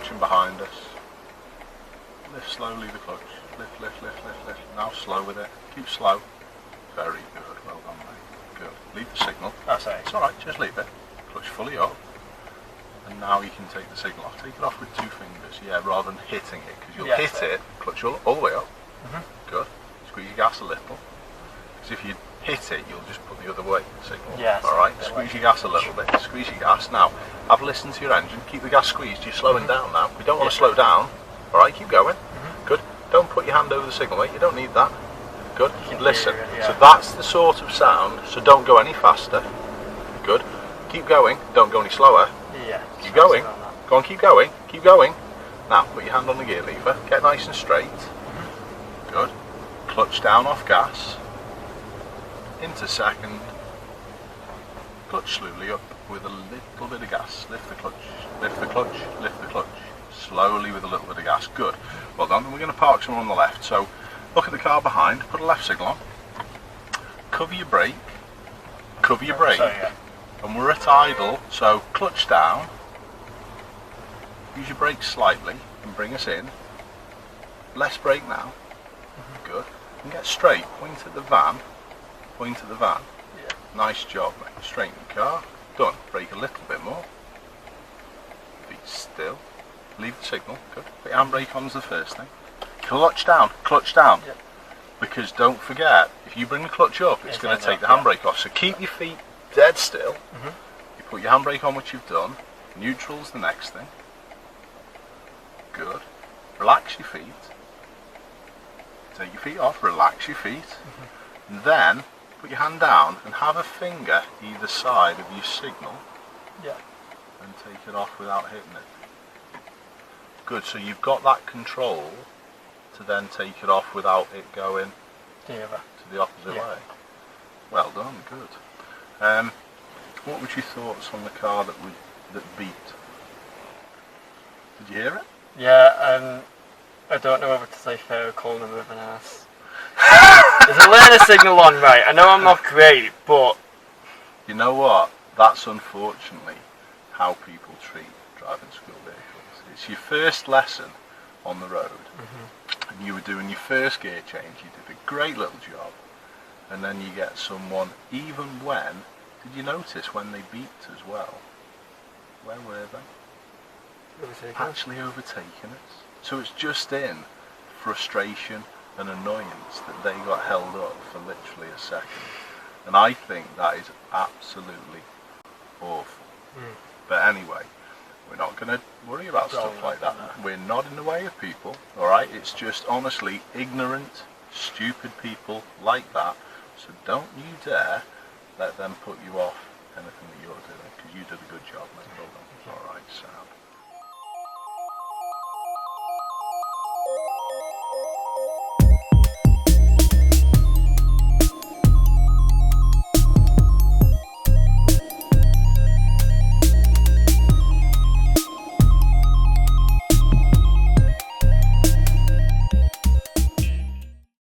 approaching behind us. Lift slowly the clutch. Lift, lift, lift, lift, lift. Now slow with it. Keep slow. Very good. Well done, mate. Good. Leave the signal. That's it. It's alright, just leave it. Clutch fully up. And now you can take the signal off. Take it off with 2 fingers, yeah, rather than hitting it. Because you'll hit it, clutch all the way up. Good. Squeeze your gas a little. Because if you hit it, you'll just put the other way, the signal. Yes. Alright, squeeze your gas a little bit. Squeeze your gas. Now, have listened to your engine. Keep the gas squeezed. You're slowing down now. We don't want to slow down. Alright, keep going. Good. Don't put your hand over the signal, mate. You don't need that. Good. Listen. So that's the sort of sound. So don't go any faster. Good. Keep going. Don't go any slower. Yeah. Keep going. Go on, keep going. Keep going. Now, put your hand on the gear lever. Get nice and straight. Good. Clutch down off gas. Into second. Clutch slowly up with a little bit of gas. Lift the clutch. Lift the clutch. Lift the clutch. Slowly with a little bit of gas. Good. Well done. We're going to park somewhere on the left. So, look at the car behind. Put a left signal on. Cover your brake. Cover your brake. And we're at idle. So, clutch down. Use your brakes slightly and bring us in. Less brake now. Good. And get straight. Point at the van. Point at the van. Yeah. Nice job, mate. Straighten the car. Done. Brake a little bit more. Feet still. Leave the signal. Good. Put your handbrake on is the first thing. Clutch down. Clutch down. Yep. Because don't forget, if you bring the clutch up, it's going to take the handbrake off. So keep your feet dead still. You put your handbrake on, which you've done. Neutral's the next thing. Good. Relax your feet. Take your feet off, relax your feet. And then put your hand down and have a finger either side of your signal. Yeah. And take it off without hitting it. Good, so you've got that control to then take it off without it going to the opposite way. Well done, good. What were your thoughts on the car that beeped? Did you hear it? Yeah, I don't know whether to say fair or calling him with an ass. There's a learner signal on, right? I know I'm not great, but... You know what? That's unfortunately how people treat driving school vehicles. It's your first lesson on the road, and you were doing your first gear change. You did a great little job, and then you get someone, even when... Did you notice when they beeped as well? Where were they? Actually overtaking us. So it's just in frustration and annoyance that they got held up for literally a second. And I think that is absolutely awful. But anyway, we're not going to worry about stuff like that. We're not in the way of people, alright? It's just honestly ignorant, stupid people like that. So don't you dare let them put you off anything that you're doing, because you did a good job, mate. Well done. Alright, Sam.